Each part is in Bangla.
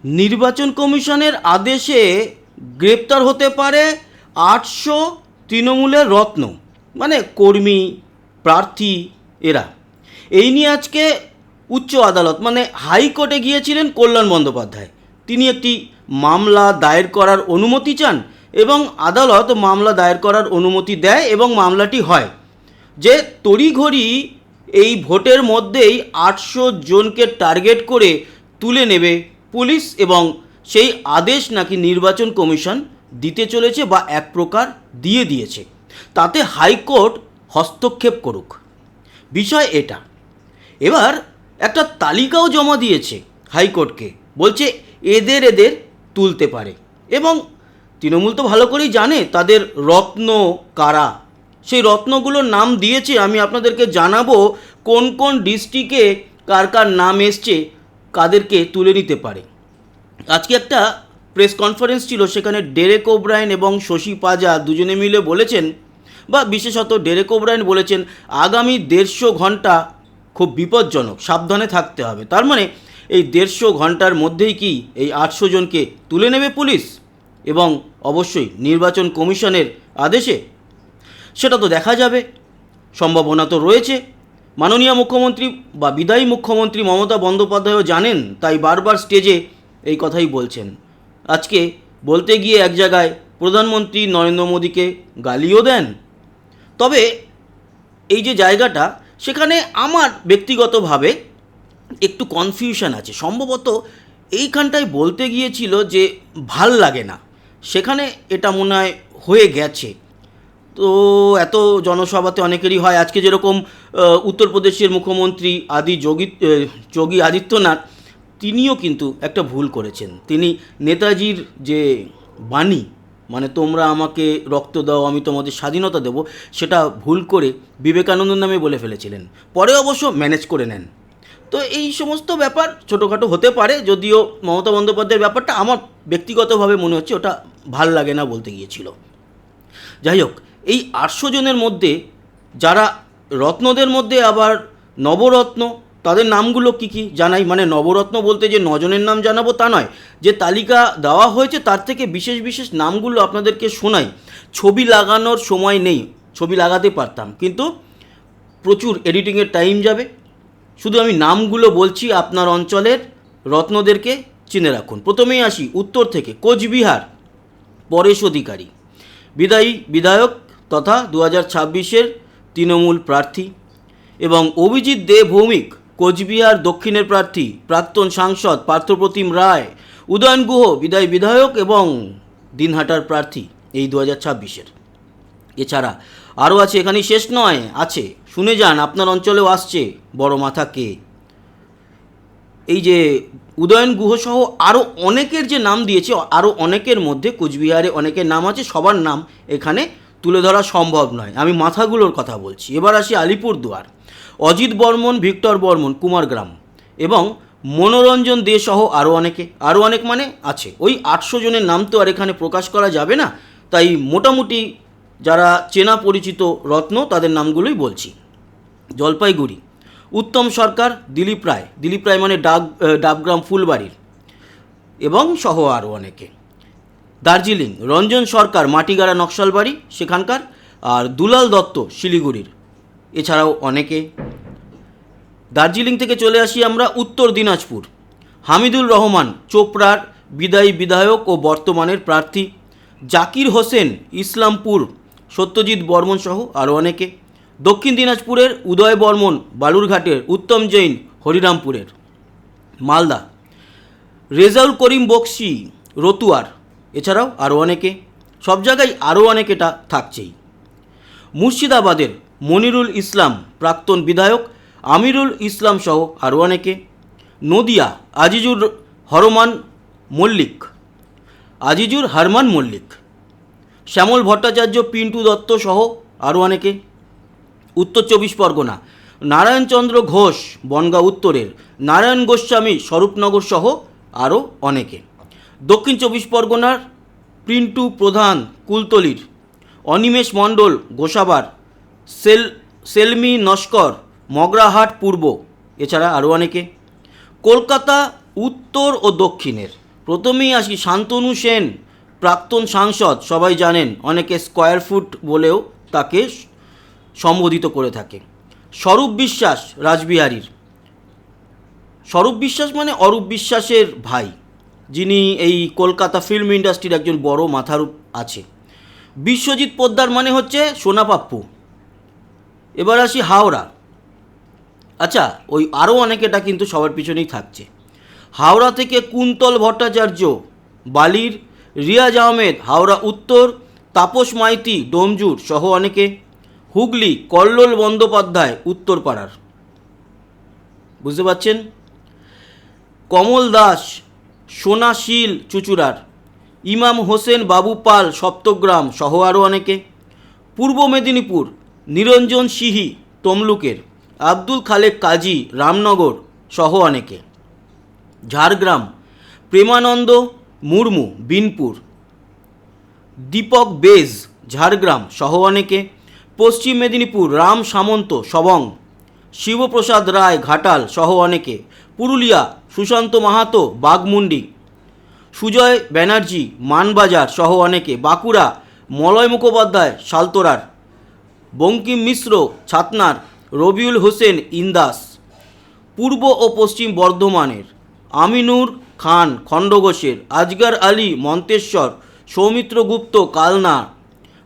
নির্বাচন কমিশনের আদেশে গ্রেপ্তার হতে পারে 800 তৃণমূলের রত্ন, মানে কর্মী, প্রার্থী এরা। এই নিয়ে আজকে উচ্চ আদালত মানে হাইকোর্টে গিয়েছিলেন কল্যাণ বন্দ্যোপাধ্যায়। তিনি একটি মামলা দায়ের করার অনুমতি চান এবং আদালত মামলা দায়ের করার অনুমতি দেয় এবং মামলাটি হয়। যে তড়িঘড়ি এই ভোটের মধ্যেই 800 জনকে টার্গেট করে তুলে নেবে পুলিশ এবং সেই আদেশ নাকি নির্বাচন কমিশন দিতে চলেছে বা এক প্রকার দিয়ে দিয়েছে, তাতে হাইকোর্ট হস্তক্ষেপ করুক, বিষয় এটা। এবার একটা তালিকাও জমা দিয়েছে হাইকোর্টকে, বলছে এদের তুলতে পারে এবং তৃণমূল তো ভালো করেই জানে তাদের রত্ন কারা। সেই রত্নগুলোর নাম দিয়েছে, আমি আপনাদেরকে জানাবো কোন কোন ডিস্ট্রিক্টে কার কার নাম এসছে, কাদেরকে তুলে নিতে পারে। আজকে একটা প্রেস কনফারেন্স ছিল, সেখানে ডেরেক ওব্রায়েন এবং শশী পাজা দুজনে মিলে বলেছেন, বা বিশেষত ডেরেক ওব্রায়েন বলেছেন আগামী 150 ঘন্টা খুব বিপজ্জনক, সাবধানে থাকতে হবে। তার মানে এই 150 ঘন্টার মধ্যেই কি এই 800 জনকে তুলে নেবে পুলিশ এবং অবশ্যই নির্বাচন কমিশনের আদেশে? সেটা তো দেখা যাবে, সম্ভাবনা তো রয়েছে। মাননীয় মুখ্যমন্ত্রী বা বিদায়ী মুখ্যমন্ত্রী মমতা বন্দ্যোপাধ্যায়ও জানেন, তাই বারবার স্টেজে এই কথাই বলছেন। আজকে বলতে গিয়ে এক জায়গায় প্রধানমন্ত্রী নরেন্দ্র মোদীকে গালিও দেন। তবে এই যে জায়গাটা, সেখানে আমার ব্যক্তিগতভাবে একটু কনফিউশন আছে। সম্ভবত এইখানটায় বলতে গিয়েছিল যে ভাল লাগে না, সেখানে এটা মনে হয় হয়ে গেছে। তো এত জনসভাতে অনেকেরই হয়। আজকে যেরকম উত্তরপ্রদেশের মুখ্যমন্ত্রী যোগী আদিত্যনাথ, তিনিও কিন্তু একটা ভুল করেছেন। তিনি নেতাজির যে বাণী, মানে তোমরা আমাকে রক্ত দাও আমি তোমাদের স্বাধীনতা দেব, সেটা ভুল করে বিবেকানন্দ নামে বলে ফেলেছিলেন। পরে অবশ্য ম্যানেজ করে নেন। তো এই সমস্ত ব্যাপার ছোটোখাটো হতে পারে, যদিও মমতা বন্দ্যোপাধ্যায়ের ব্যাপারটা আমার ব্যক্তিগতভাবে মনে হচ্ছে ওটা ভাল লাগে না বলতে গিয়েছিল। যাই হোক, এই 800 জনের মধ্যে যারা রত্নদের মধ্যে আবার নবরত্ন, তাদের নামগুলো কি কি জানাই। মানে নবরত্ন বলতে যে 9 জনের নাম জানাবো তা নয়, যে তালিকা দেওয়া হয়েছে তার থেকে বিশেষ বিশেষ নামগুলো আপনাদেরকে শোনাই। ছবি লাগানোর সময় নেই, ছবি লাগাতে পারতাম কিন্তু প্রচুর এডিটিংয়ের টাইম যাবে। শুধু আমি নামগুলো বলছি, আপনার অঞ্চলের রত্নদেরকে চিনে রাখুন। প্রথমেই আসি উত্তর থেকে, কোচবিহার পরেশ অধিকারী, বিধায়ক তথা 2026-এর তৃণমূল প্রার্থী, এবং অভিজিৎ দে ভৌমিক কোচবিহার দক্ষিণের প্রার্থী, প্রাক্তন সাংসদ পার্থপ্রতিম রায়, উদয়ন গুহ বিধায়ক এবং দিনহাটার প্রার্থী এই 2026-এর। এছাড়া আরও আছে, এখানেই শেষ নয়, আছে, শুনে যান, আপনার অঞ্চলেও আসছে, বড় মাথা কে। এই যে উদয়ন গুহসহ আরও অনেকের যে নাম দিয়েছে, আরও অনেকের মধ্যে কোচবিহারে অনেকের নাম আছে, সবার নাম এখানে তুলে ধরা সম্ভব নয়, আমি মাথাগুলোর কথা বলছি। এবার আসি আলিপুরদুয়ার, অজিত বর্মন, ভিক্টর বর্মন কুমারগ্রাম, এবং মনোরঞ্জন দে সহ আরও অনেক মানে আছে। ওই 800 জনের নাম তো আর এখানে প্রকাশ করা যাবে না, তাই মোটামুটি যারা চেনা পরিচিত রত্ন তাদের নামগুলোই বলছি। জলপাইগুড়ি, উত্তম সরকার, দিলীপ রায় মানে ডাবগ্রাম ফুলবাড়ির, এবং সহ আরও অনেকে। দার্জিলিং, রঞ্জন সরকার মাটিগাড়া নকশালবাড়ি সেখানকার, আর দুলাল দত্ত শিলিগুড়ির, এছাড়াও অনেকে। দার্জিলিং থেকে চলে আসি আমরা উত্তর দিনাজপুর, হামিদুল রহমান চোপড়ার বিধায়ক ও বর্তমানের প্রার্থী, জাকির হোসেন ইসলামপুর, সত্যজিৎ বর্মন সহ আরও অনেকে। দক্ষিণ দিনাজপুরের উদয় বর্মন বালুরঘাটের, উত্তম জৈন হরিরামপুরের। মালদা, রেজাউল করিম বক্সি রতুয়ার, এছাড়াও আরও অনেকে। সব জায়গায় আরও অনেকেটা থাকছেই। মুর্শিদাবাদের মনিরুল ইসলাম প্রাক্তন বিধায়ক, আমিরুল ইসলাম সহ আরও অনেকে। নদিয়া, আজিজুর হারমান মল্লিক, শ্যামল ভট্টাচার্য, পিন্টু দত্ত সহ আরও অনেকে। উত্তর 24 পরগনা, নারায়ণচন্দ্র ঘোষ বনগাঁ উত্তরের, নারায়ণ গোস্বামী স্বরূপনগর সহ আরও অনেকে। দক্ষিণ 24 পরগনার পিন্টু প্রধান কুলতলির, অনিমেষ মণ্ডল গোসাবার, সেলমি নস্কর মগরাহাট পূর্ব, এছাড়া আরও অনেকে। কলকাতা উত্তর ও দক্ষিণের প্রথমেই আসি শান্তনু সেন, প্রাক্তন সাংসদ, সবাই জানেন, অনেকে স্কোয়ার ফুট বলেও তাকে সম্বোধিত করে থাকে। স্বরূপ বিশ্বাস রাসবিহারীর, স্বরূপ বিশ্বাস মানে অরূপ বিশ্বাসের ভাই, যিনি এই কলকাতা ফিল্ম ইন্ডাস্ট্রির একজন বড় মাথার আছে। বিশ্বজিৎ পোদ্দার মানে হচ্ছে সোনাপাপ্পু। এবার আসি হাওড়া। আচ্ছা, ওই আরও অনেকেটা কিন্তু সবার পিছনেই থাকছে। হাওড়া থেকে কুন্তল ভট্টাচার্য বালির, রিয়াজ আহমেদ হাওড়া উত্তর, তাপস মাইতি ডোমজুর সহ অনেকে। হুগলি কল্লোল বন্দ্যোপাধ্যায় উত্তরপাড়ার, বুঝতে পারছেন। কমল দাস সোনাশীল চুচুড়ার, ইমাম হোসেন বাবু পাল সপ্তগ্রাম সহ আরও অনেকে। পূর্ব মেদিনীপুর নিরঞ্জন সিহি তমলুকের, আব্দুল খালেক কাজী রামনগর সহ অনেকে। ঝাড়গ্রাম প্রেমানন্দ মুর্মু বিনপুর, দীপক বেজ ঝাড়গ্রাম সহ অনেকে। পশ্চিম মেদিনীপুর রাম সামন্ত সবং, শিবপ্রসাদ রায় ঘাটাল সহ অনেকে। পুরুলিয়া সুশান্ত মাহাতো বাঘমুন্ডি, সুজয় ব্যানার্জি মানবাজার সহ অনেকে। বাঁকুড়া মলয় মুখোপাধ্যায় সালতোরার, বঙ্কিম মিশ্র ছাতনার, রবিউল হোসেন ইন্দাস। পূর্ব ও পশ্চিম বর্ধমানের আমিনুর খান খণ্ডঘোষের, আজগার আলী মন্তেশ্বর, সৌমিত্র গুপ্ত কালনা,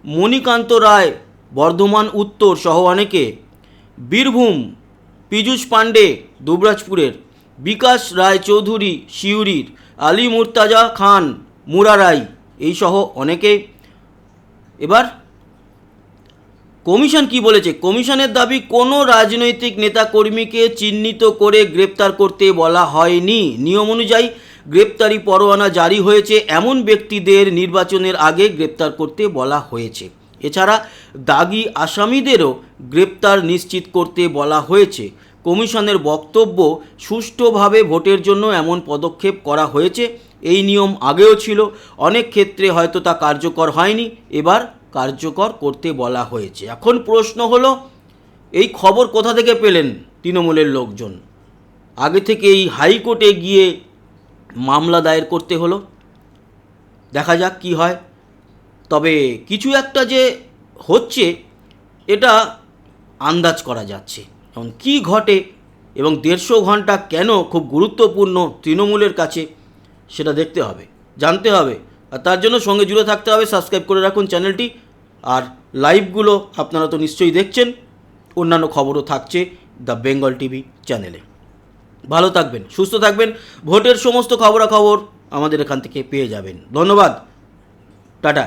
মণিকান্ত রায় বর্ধমান উত্তর সহ অনেকে। বীরভূম পীযূষ পাণ্ডে দুবরাজপুরের, বিকাশ রায় চৌধুরী সিউড়ির, আলী মুর্তাজা খান মুরারাই এই সহ অনেকে। এবার কমিশন কি বলেছে? কমিশনের দাবি, কোনো রাজনৈতিক নেতাকর্মীকে চিহ্নিত করে গ্রেপ্তার করতে বলা হয়নি। নিয়ম অনুযায়ী গ্রেপ্তারি পরোয়ানা জারি হয়েছে এমন ব্যক্তিদের নির্বাচনের আগে গ্রেপ্তার করতে বলা হয়েছে। এছাড়া দাগি আসামিদেরও গ্রেপ্তার নিশ্চিত করতে বলা হয়েছে। কমিশনের বক্তব্য, সুষ্ঠুভাবে ভোটের জন্য এমন পদক্ষেপ করা হয়েছে। এই নিয়ম আগেও ছিল, অনেক ক্ষেত্রে হয়তো তা কার্যকর হয়নি, এবার কার্যকর করতে বলা হয়েছে। এখন প্রশ্ন হলো, এই খবর কোথা থেকে পেলেন তৃণমূলের লোকজন? আগে থেকে এই হাইকোর্টে গিয়ে মামলা দায়ের করতে হলো। দেখা যাক কি হয়। তবে কিছু একটা যে হচ্ছে এটা আন্দাজ করা যাচ্ছে। এখন কী ঘটে এবং 150 ঘন্টা কেন খুব গুরুত্বপূর্ণ তৃণমূলের কাছে, সেটা দেখতে হবে, জানতে হবে। আর তার জন্য সঙ্গে জুড়ে থাকতে হবে। সাবস্ক্রাইব করে রাখুন চ্যানেলটি। আর লাইভগুলো আপনারা তো নিশ্চয়ই দেখছেন, অন্যান্য খবরও থাকছে দ্য বেঙ্গল টিভি চ্যানেলে। ভালো থাকবেন, সুস্থ থাকবেন। ভোটের সমস্ত খবরাখবর আমাদের এখান থেকে পেয়ে যাবেন। ধন্যবাদ, টাটা।